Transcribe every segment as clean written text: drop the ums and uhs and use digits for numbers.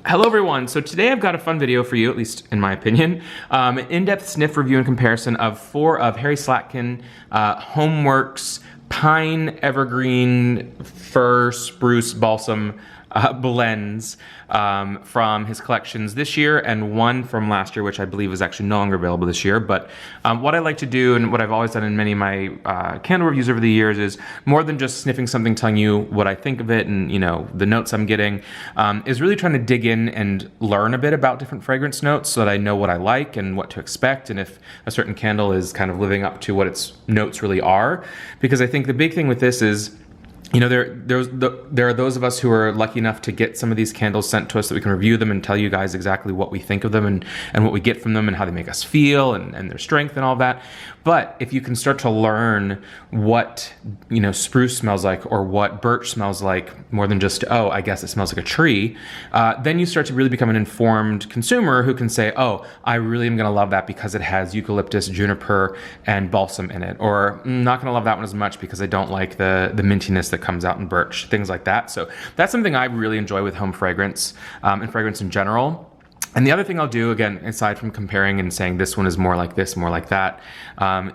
Hello everyone, so today I've got a fun video for you, at least in my opinion. An in-depth sniff review and comparison of 4 of Harry Slatkin Homeworx Pine, Evergreen, Fir, Spruce, Balsam blends from his collections this year, and 1 from last year, which I believe is actually no longer available this year. But what I like to do, and what I've always done in many of my candle reviews over the years, is more than just sniffing something, telling you what I think of it and the notes I'm getting, is really trying to dig in and learn a bit about different fragrance notes so that I know what I like and what to expect, and if a certain candle is kind of living up to what its notes really are. Because I think the big thing with this is, there are those of us who are lucky enough to get some of these candles sent to us that we can review them and tell you guys exactly what we think of them and what we get from them and how they make us feel and their strength and all that. But if you can start to learn what spruce smells like or what birch smells like, more than just, oh, I guess it smells like a tree, then you start to really become an informed consumer who can say, oh, I really am gonna love that because it has eucalyptus, juniper, and balsam in it. Or I'm not gonna love that one as much because I don't like the mintiness that comes out in birch, things like that. So that's something I really enjoy with home fragrance and fragrance in general. And the other thing I'll do, again, aside from comparing and saying this one is more like this, more like that,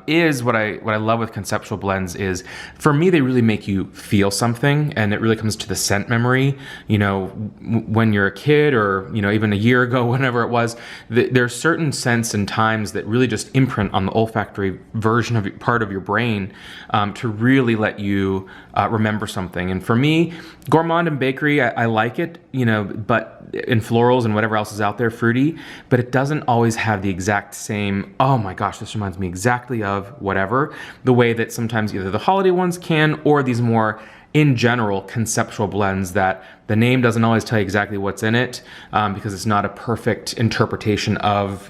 is what I love with conceptual blends is, for me, they really make you feel something, and it really comes to the scent memory. When you're a kid, or even a year ago, whenever it was, there's certain scents and times that really just imprint on the olfactory version of part of your brain to really let you remember something. And for me, gourmand and bakery, I like it, but in florals and whatever else is out there, fruity, but it doesn't always have the exact same, oh my gosh, this reminds me exactly of whatever, the way that sometimes either the holiday ones can, or these more in general conceptual blends that the name doesn't always tell you exactly what's in it, because it's not a perfect interpretation of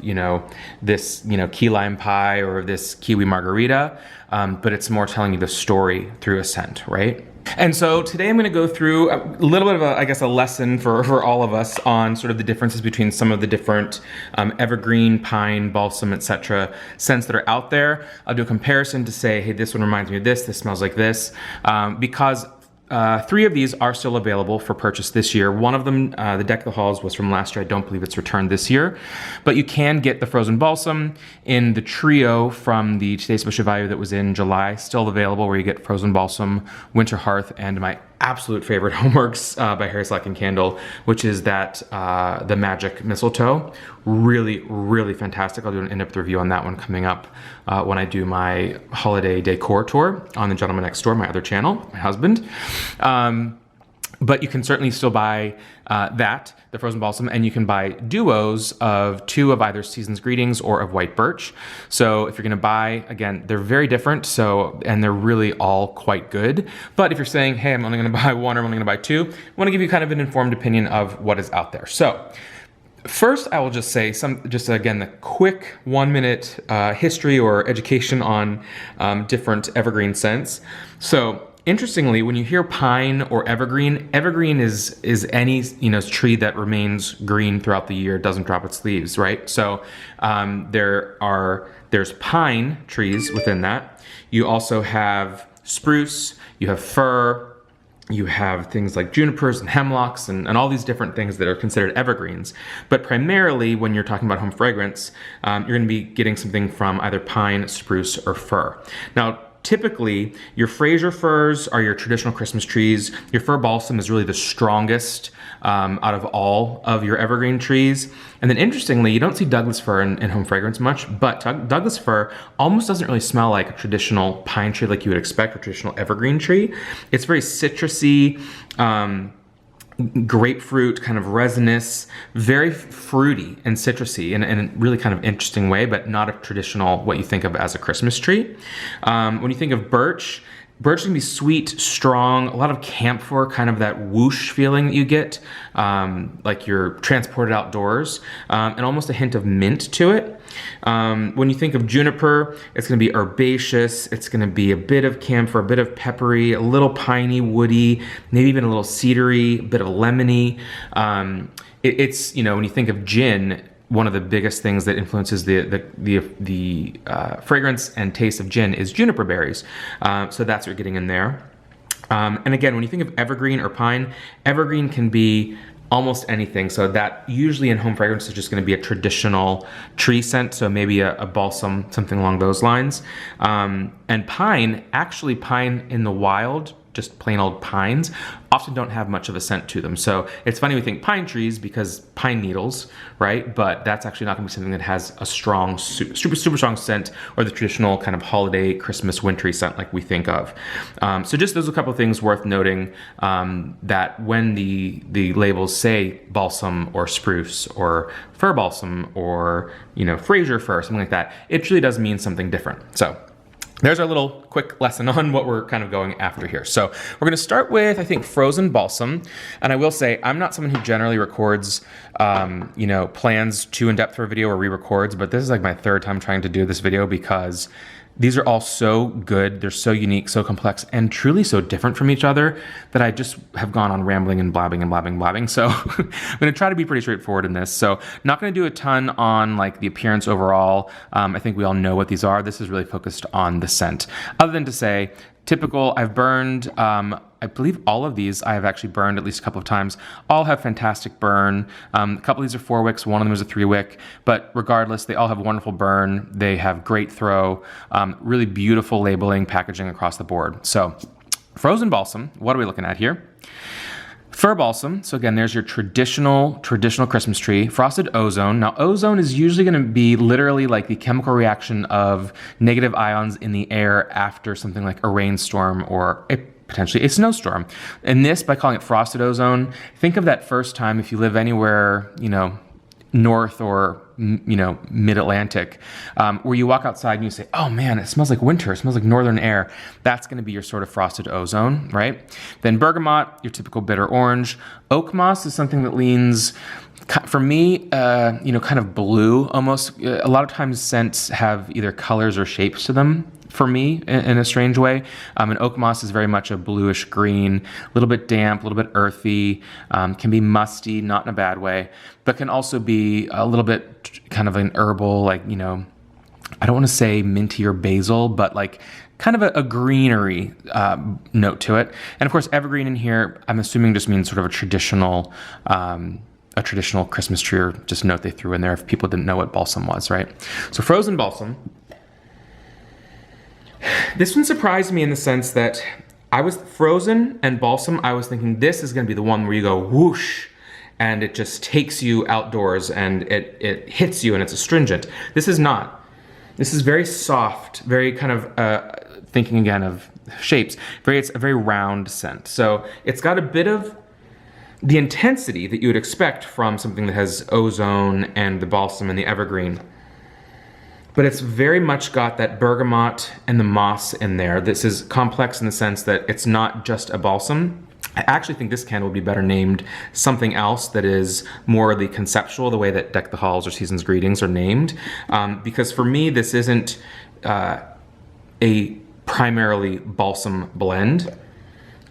this key lime pie or this kiwi margarita, but it's more telling you the story through a scent, right? And so today I'm going to go through a little bit of a lesson for all of us on sort of the differences between some of the different evergreen, pine, balsam, etc. scents that are out there. I'll do a comparison to say, hey, this one reminds me of this smells like this, because 3 of these are still available for purchase this year. One of them, the Deck of the Halls, was from last year. I don't believe it's returned this year. But you can get the Frozen Balsam in the trio from the Today's Special Value that was in July, still available, where you get Frozen Balsam, Winter Hearth, and my absolute favorite Homeworx by Harry Slatkin candle, which is that the Magic Mistletoe. Really, really fantastic. I'll do an in-depth review on that one coming up when I do my holiday decor tour on The Gentleman Next Door, my other channel, my husband. But you can certainly still buy the Frozen Balsam, and you can buy duos of 2 of either Season's Greetings or of White Birch. So if you're gonna buy, again, they're very different, and they're really all quite good. But if you're saying, hey, I'm only gonna buy 1 or I'm only gonna buy 2, I wanna give you kind of an informed opinion of what is out there. So first, I will just say again, the quick 1-minute history or education on different evergreen scents. So interestingly, when you hear pine or evergreen, evergreen is any tree that remains green throughout the year, doesn't drop its leaves, right? So there's pine trees within that. You also have spruce, you have fir, you have things like junipers and hemlocks and all these different things that are considered evergreens. But primarily, when you're talking about home fragrance, you're gonna be getting something from either pine, spruce, or fir. Now, typically, your Fraser firs are your traditional Christmas trees. Your fir balsam is really the strongest out of all of your evergreen trees. And then interestingly, you don't see Douglas fir in home fragrance much, but Douglas fir almost doesn't really smell like a traditional pine tree like you would expect, or traditional evergreen tree. It's very citrusy, grapefruit, kind of resinous, very fruity and citrusy in a really kind of interesting way, but not a traditional what you think of as a Christmas tree. When you think of birch, Birch can be sweet, strong, a lot of camphor, kind of that whoosh feeling that you get, like you're transported outdoors, and almost a hint of mint to it. When you think of juniper, it's going to be herbaceous, it's going to be a bit of camphor, a bit of peppery, a little piney, woody, maybe even a little cedary, a bit of lemony. It's, you know, when you think of gin, one of the biggest things that influences the fragrance and taste of gin is juniper berries. So that's what you're getting in there. And again, when you think of evergreen or pine, evergreen can be almost anything. So that usually in home fragrance is just going to be a traditional tree scent. So maybe a balsam, something along those lines. And pine, actually pine in the wild, just plain old pines, often don't have much of a scent to them. So it's funny we think pine trees because pine needles, right? But that's actually not gonna be something that has a strong, super strong scent, or the traditional kind of holiday, Christmas, wintry scent like we think of. So just those are a couple of things worth noting, that when the labels say balsam or spruce or fir balsam or, you know, Fraser fir, something like that, it truly does mean something different. So there's our little quick lesson on what we're kind of going after here. So we're gonna start with, I think, frozen balsam. And I will say, I'm not someone who generally records, you know, plans too in depth for a video or re-records, but this is like my third time trying to do this video because these are all so good, they're so unique, so complex, and truly so different from each other that I just have gone on rambling and blabbing and blabbing. So I'm gonna try to be pretty straightforward in this. So not gonna do a ton on like the appearance overall. I think we all know what these are. This is really focused on the scent. Other than to say, typical, I've burned, I believe all of these I have actually burned at least a couple of times. All have fantastic burn. A couple of these are 4 wicks, one of them is a 3 wick, but regardless, they all have wonderful burn. They have great throw, really beautiful labeling, packaging across the board. So frozen balsam, what are we looking at here? Fir balsam, so again, there's your traditional Christmas tree. Frosted ozone. Now, ozone is usually going to be literally like the chemical reaction of negative ions in the air after something like a rainstorm or potentially a snowstorm. And this, by calling it frosted ozone, think of that first time if you live anywhere, you know, north or, you know, mid-Atlantic, where you walk outside and you say, oh man, it smells like winter, it smells like northern air. That's gonna be your sort of frosted ozone, right? Then bergamot, your typical bitter orange. Oak moss is something that leans, for me, you know, kind of blue almost. A lot of times scents have either colors or shapes to them, for me, in a strange way. And oak moss is very much a bluish green, a little bit damp, a little bit earthy, can be musty, not in a bad way, but can also be a little bit kind of an herbal, like, you know, I don't want to say minty or basil, but like kind of a greenery note to it. And of course, evergreen in here, I'm assuming just means sort of a traditional Christmas tree, or just note they threw in there if people didn't know what balsam was, right? So frozen balsam. This one surprised me in the sense that I was frozen and balsam. I was thinking this is going to be the one where you go whoosh and it just takes you outdoors and it hits you and it's astringent. This is not. This is very soft, very kind of, thinking again of shapes, it's a very round scent. So it's got a bit of the intensity that you would expect from something that has ozone and the balsam and the evergreen. But it's very much got that bergamot and the moss in there. This is complex in the sense that it's not just a balsam. I actually think this candle would be better named something else that is more the conceptual, the way that Deck the Halls or Season's Greetings are named. Because for me, this isn't a primarily balsam blend.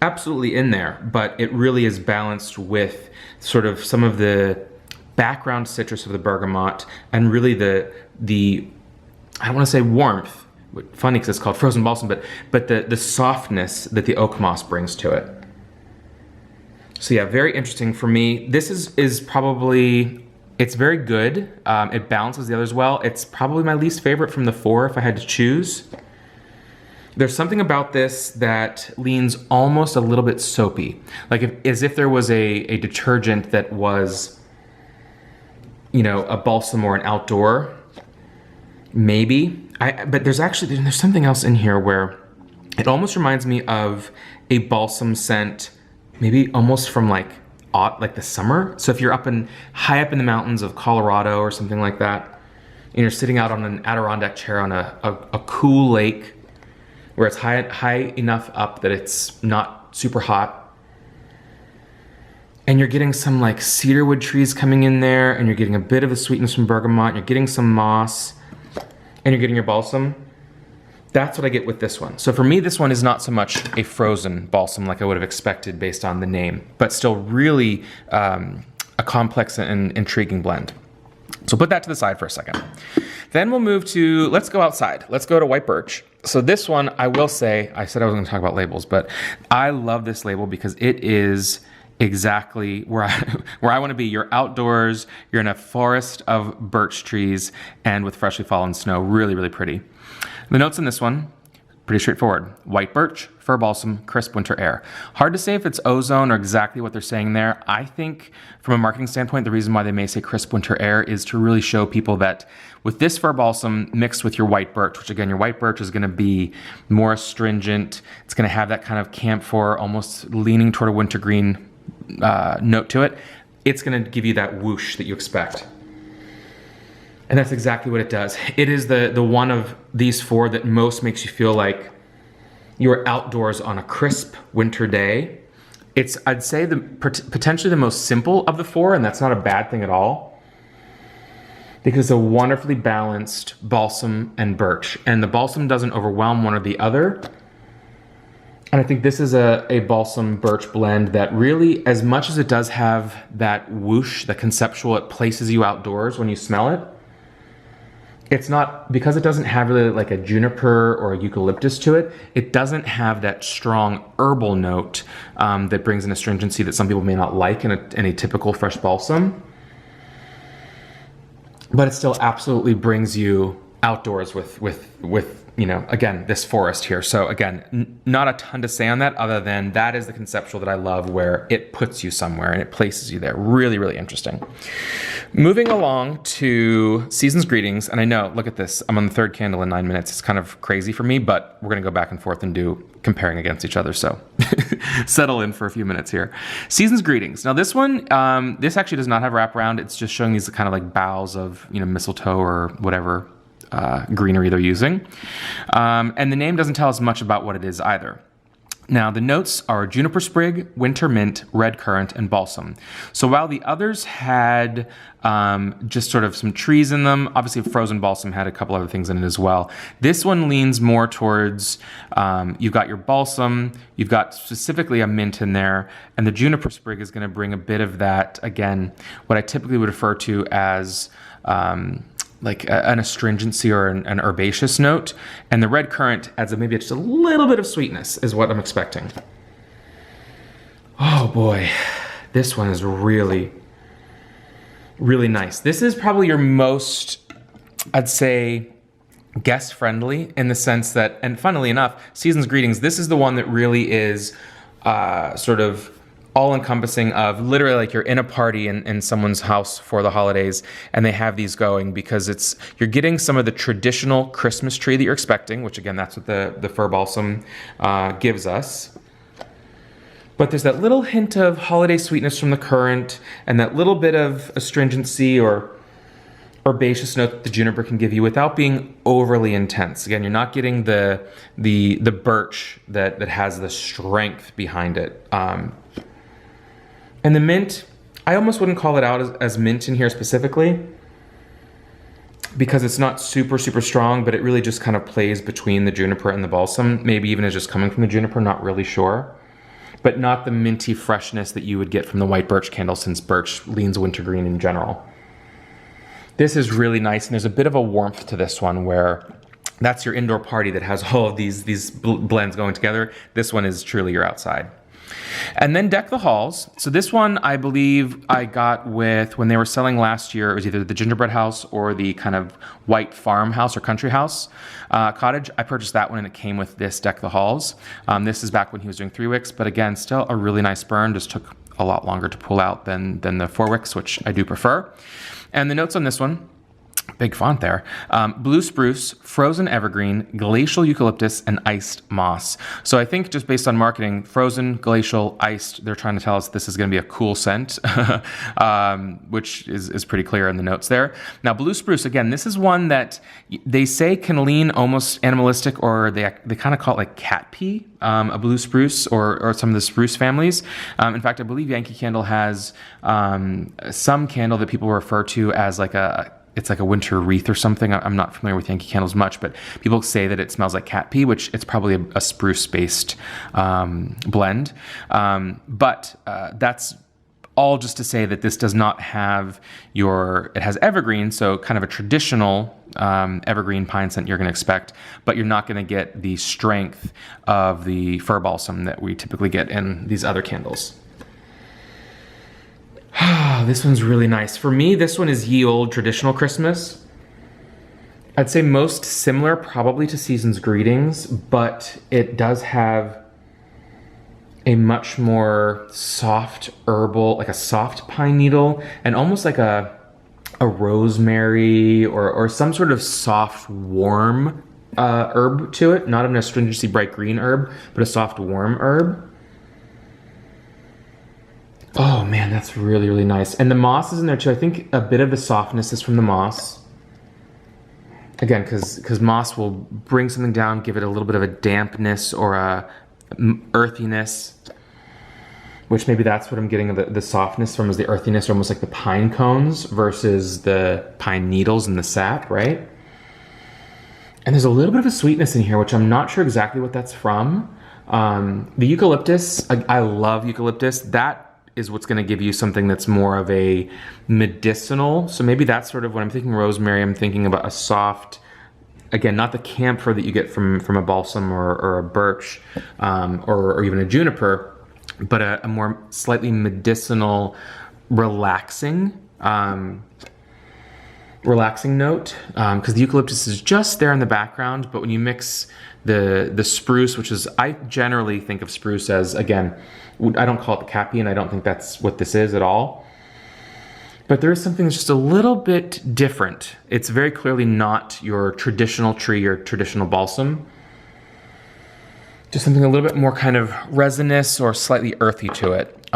Absolutely in there, but it really is balanced with sort of some of the background citrus of the bergamot and really the I don't want to say warmth, funny because it's called frozen balsam, but the softness that the oak moss brings to it. So yeah, very interesting for me. This is probably, it's very good. It balances the others well. It's probably my least favorite from the 4 if I had to choose. There's something about this that leans almost a little bit soapy, like as if there was a detergent that was, you know, a balsam or an outdoor. Maybe, but there's something else in here where it almost reminds me of a balsam scent, maybe almost from like the summer. So if you're high up in the mountains of Colorado or something like that, and you're sitting out on an Adirondack chair on a cool lake where it's high enough up that it's not super hot, and you're getting some like cedarwood trees coming in there, and you're getting a bit of the sweetness from bergamot, you're getting some moss, and you're getting your balsam. That's what I get with this one. So for me, this one is not so much a frozen balsam like I would have expected based on the name, but still really a complex and intriguing blend. So put that to the side for a second. Then we'll move to, let's go outside. Let's go to white birch. So this one, I will say, I said I was gonna talk about labels, but I love this label because it is exactly where I want to be. You're outdoors, you're in a forest of birch trees, and with freshly fallen snow. Really, really pretty. The notes in this one, pretty straightforward. White birch, fir balsam, crisp winter air. Hard to say if it's ozone or exactly what they're saying there. I think from a marketing standpoint, the reason why they may say crisp winter air is to really show people that with this fir balsam mixed with your white birch, which again, your white birch is going to be more astringent. It's going to have that kind of camphor, almost leaning toward a wintergreen note to it. It's going to give you that whoosh that you expect. And that's exactly what it does. It is the one of these four that most makes you feel like you're outdoors on a crisp winter day. It's, I'd say, potentially the most simple of the four, and that's not a bad thing at all, because it's a wonderfully balanced balsam and birch, and the balsam doesn't overwhelm one or the other. And I think this is a balsam birch blend that really, as much as it does have that whoosh, the conceptual, it places you outdoors when you smell it. It's not, because it doesn't have really like a juniper or a eucalyptus to it, it doesn't have that strong herbal note that brings an astringency that some people may not like in a typical fresh balsam. But it still absolutely brings you outdoors with you know, again, this forest here. So again, not a ton to say on that other than that is the conceptual that I love, where it puts you somewhere and it places you there. Really, really interesting. Moving along to Season's Greetings. And I know, look at this, I'm on the third candle in 9 minutes. It's kind of crazy for me, but we're gonna go back and forth and do comparing against each other. So settle in for a few minutes here. Season's Greetings. Now this one, this actually does not have wraparound. It's just showing these kind of like boughs of, you know, mistletoe or whatever greenery they're using. And the name doesn't tell us much about what it is either. Now, the notes are juniper sprig, winter mint, red currant, and balsam. So while the others had just sort of some trees in them, obviously frozen balsam had a couple other things in it as well. This one leans more towards, you've got your balsam, you've got specifically a mint in there, and the juniper sprig is going to bring a bit of that, again, what I typically would refer to as like an astringency or an herbaceous note. And the red currant adds maybe just a little bit of sweetness is what I'm expecting. Oh boy, this one is really, really nice. This is probably your most, I'd say, guest friendly in the sense that, and funnily enough, Season's Greetings, this is the one that really is sort of all-encompassing of literally like you're in a party in someone's house for the holidays and they have these going, because you're getting some of the traditional Christmas tree that you're expecting, which again, that's what the fir balsam gives us. But there's that little hint of holiday sweetness from the currant and that little bit of astringency or herbaceous note that the juniper can give you without being overly intense. Again, you're not getting the birch that has the strength behind it. And the mint, I almost wouldn't call it out as mint in here specifically, because it's not super, super strong, but it really just kind of plays between the juniper and the balsam. Maybe even is just coming from the juniper, not really sure. But not the minty freshness that you would get from the white birch candle, since birch leans wintergreen in general. This is really nice, and there's a bit of a warmth to this one where that's your indoor party that has all of these blends going together. This one is truly your outside. And then Deck the Halls. So this one, I believe I got with, when they were selling last year, it was either the gingerbread house or the kind of white farmhouse or country house cottage. I purchased that one and it came with this Deck the Halls. This is back when he was doing 3 wicks, but again, still a really nice burn. Just took a lot longer to pull out than the 4 wicks, which I do prefer. And the notes on this one, big font there, blue spruce, frozen evergreen, glacial eucalyptus, and iced moss. So I think just based on marketing, frozen, glacial, iced, they're trying to tell us this is going to be a cool scent, which is pretty clear in the notes there. Now, blue spruce, again, this is one that they say can lean almost animalistic, or they kind of call it like cat pee, a blue spruce or some of the spruce families. In fact, I believe Yankee Candle has some candle that people refer to as like it's like a winter wreath or something. I'm not familiar with Yankee Candles much, but people say that it smells like cat pee, which it's probably a spruce-based blend. But that's all just to say that this does not have it has evergreen, so kind of a traditional evergreen pine scent you're going to expect, but you're not going to get the strength of the fir balsam that we typically get in these other candles. This one's really nice. For me, this one is Ye Olde Traditional Christmas. I'd say most similar probably to Season's Greetings, but it does have a much more soft herbal, like a soft pine needle, and almost like a rosemary or some sort of soft, warm herb to it. Not an astringency bright green herb, but a soft, warm herb. Oh man, that's really, really nice. And the moss is in there too. I think a bit of the softness is from the moss. Again, because moss will bring something down, give it a little bit of a dampness or a earthiness, which maybe that's what I'm getting the softness from, is the earthiness, almost like the pine cones versus the pine needles and the sap, right? And there's a little bit of a sweetness in here, which I'm not sure exactly what that's from. The eucalyptus, I love eucalyptus. That is what's going to give you something that's more of a medicinal. So maybe that's sort of when I'm thinking rosemary, I'm thinking about a soft, again, not the camphor that you get from a balsam or a birch or even a juniper, but a more slightly medicinal, relaxing note, because the eucalyptus is just there in the background, but when you mix the spruce, which is, I generally think of spruce as, again, I don't call it the Capian, I don't think that's what this is at all. But there is something that's just a little bit different. It's very clearly not your traditional tree or traditional balsam. Just something a little bit more kind of resinous or slightly earthy to it,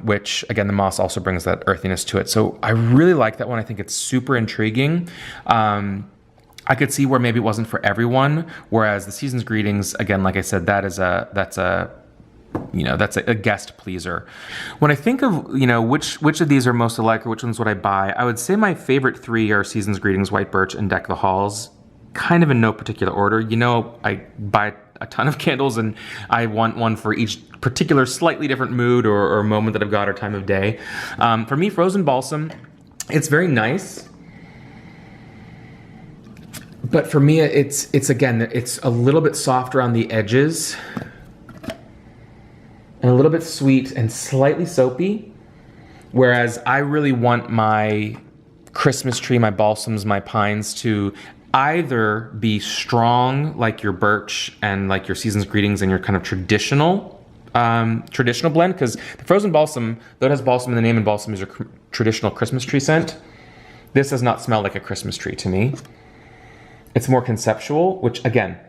which again, the moss also brings that earthiness to it. So I really like that one. I think it's super intriguing. I could see where maybe it wasn't for everyone, whereas the Season's Greetings, again, like I said, that's a guest pleaser. When I think of, which of these are most alike or which ones would I buy, I would say my favorite three are Season's Greetings, White Birch, and Deck the Halls, kind of in no particular order. I buy a ton of candles and I want one for each particular slightly different mood or moment that I've got or time of day. For me, Frozen Balsam, it's very nice. But for me, it's a little bit softer on the edges and a little bit sweet and slightly soapy. Whereas I really want my Christmas tree, my balsams, my pines to either be strong like your birch and like your Season's Greetings and your kind of traditional blend, because the Frozen Balsam, though it has balsam in the name and balsam is your traditional Christmas tree scent, this does not smell like a Christmas tree to me. It's more conceptual, which again,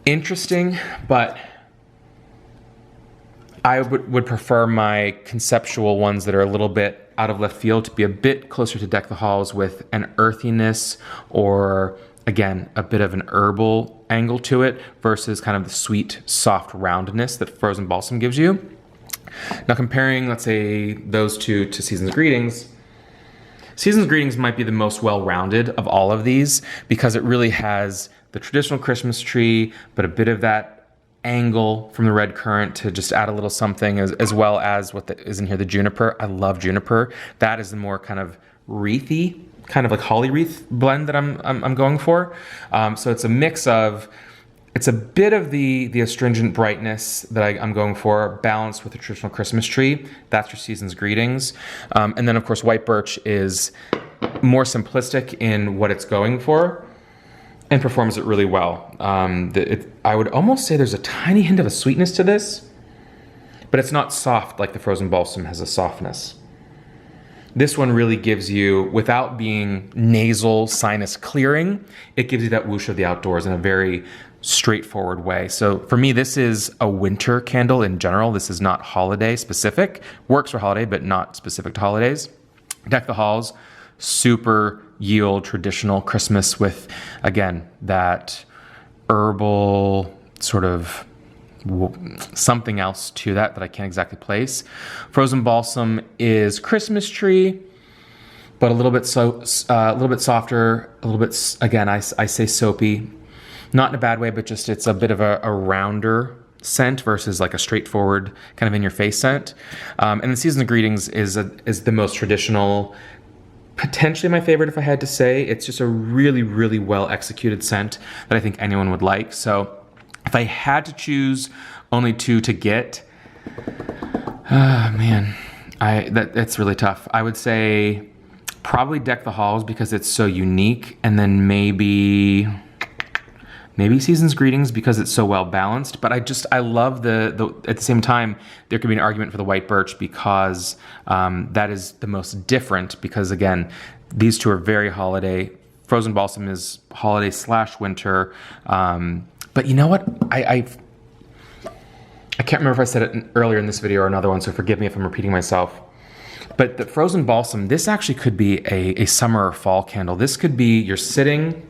interesting, but I would prefer my conceptual ones that are a little bit out of left field to be a bit closer to Deck the Halls with an earthiness or, again, a bit of an herbal angle to it versus kind of the sweet, soft roundness that Frozen Balsam gives you. Now comparing, let's say, those two to Season's Greetings, Season's Greetings might be the most well-rounded of all of these because it really has the traditional Christmas tree, but a bit of that angle from the red currant to just add a little something, as well as what is in here, the juniper. I love juniper. That is the more kind of wreathy, kind of like holly wreath blend that I'm going for. So it's a mix of, it's a bit of the astringent brightness that I'm going for, balanced with the traditional Christmas tree. That's your Season's Greetings. And then of course, White Birch is more simplistic in what it's going for and performs it really well. I would almost say there's a tiny hint of a sweetness to this, but it's not soft like the Frozen Balsam has a softness. This one really gives you, without being nasal sinus clearing, it gives you that whoosh of the outdoors in a very straightforward way. So for me, this is a winter candle in general. This is not holiday specific. Works for holiday, but not specific to holidays. Deck the Halls, super Ye Olde traditional Christmas with, again, that herbal sort of something else to that I can't exactly place. Frozen Balsam is Christmas tree, but a little bit softer, a little bit, again, I say soapy, not in a bad way, but just it's a bit of a rounder scent versus like a straightforward kind of in your face scent. And the Season's Greetings is the most traditional, potentially my favorite if I had to say. It's just a really, really well executed scent that I think anyone would like. So if I had to choose only two to get, man, That's really tough. I would say probably Deck the Halls because it's so unique, and then maybe Season's Greetings because it's so well balanced. But I love the at the same time, there could be an argument for the white birch because that is the most different, because again, these two are very holiday. Frozen Balsam is holiday / winter. But you know what? I can't remember if I said it earlier in this video or another one, so forgive me if I'm repeating myself. But the Frozen Balsam, this actually could be a summer or fall candle. This could be, you're sitting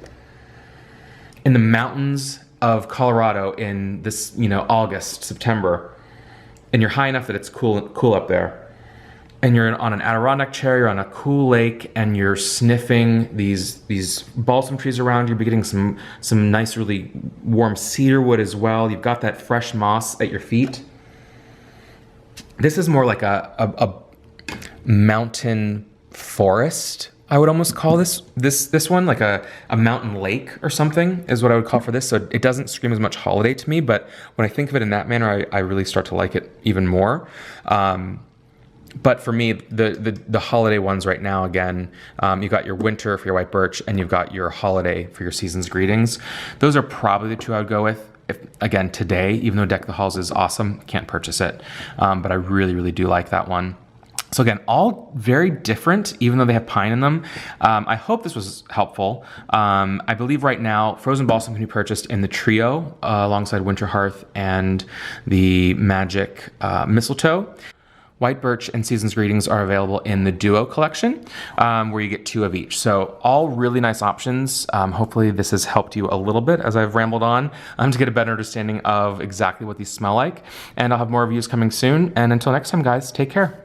in the mountains of Colorado in this, August, September, and you're high enough that it's cool up there. And you're on an Adirondack chair, you're on a cool lake, and you're sniffing these balsam trees around you. You're getting some nice, really warm cedar wood as well. You've got that fresh moss at your feet. This is more like a mountain forest, I would almost call this one, like a mountain lake or something is what I would call for this. So it doesn't scream as much holiday to me, but when I think of it in that manner, I really start to like it even more. But for me, the holiday ones right now, again, you've got your winter for your white birch, and you've got your holiday for your Season's Greetings. Those are probably the two I would go with. Again, today, even though Deck the Halls is awesome, can't purchase it. But I really, really do like that one. So again, all very different, even though they have pine in them. I hope this was helpful. I believe right now, Frozen Balsam can be purchased in the trio alongside Winter Hearth and the Magic Mistletoe. White Birch and Season's Greetings are available in the Duo collection, where you get 2 of each. So all really nice options. Hopefully this has helped you a little bit as I've rambled on to get a better understanding of exactly what these smell like. And I'll have more reviews coming soon. And until next time, guys, take care.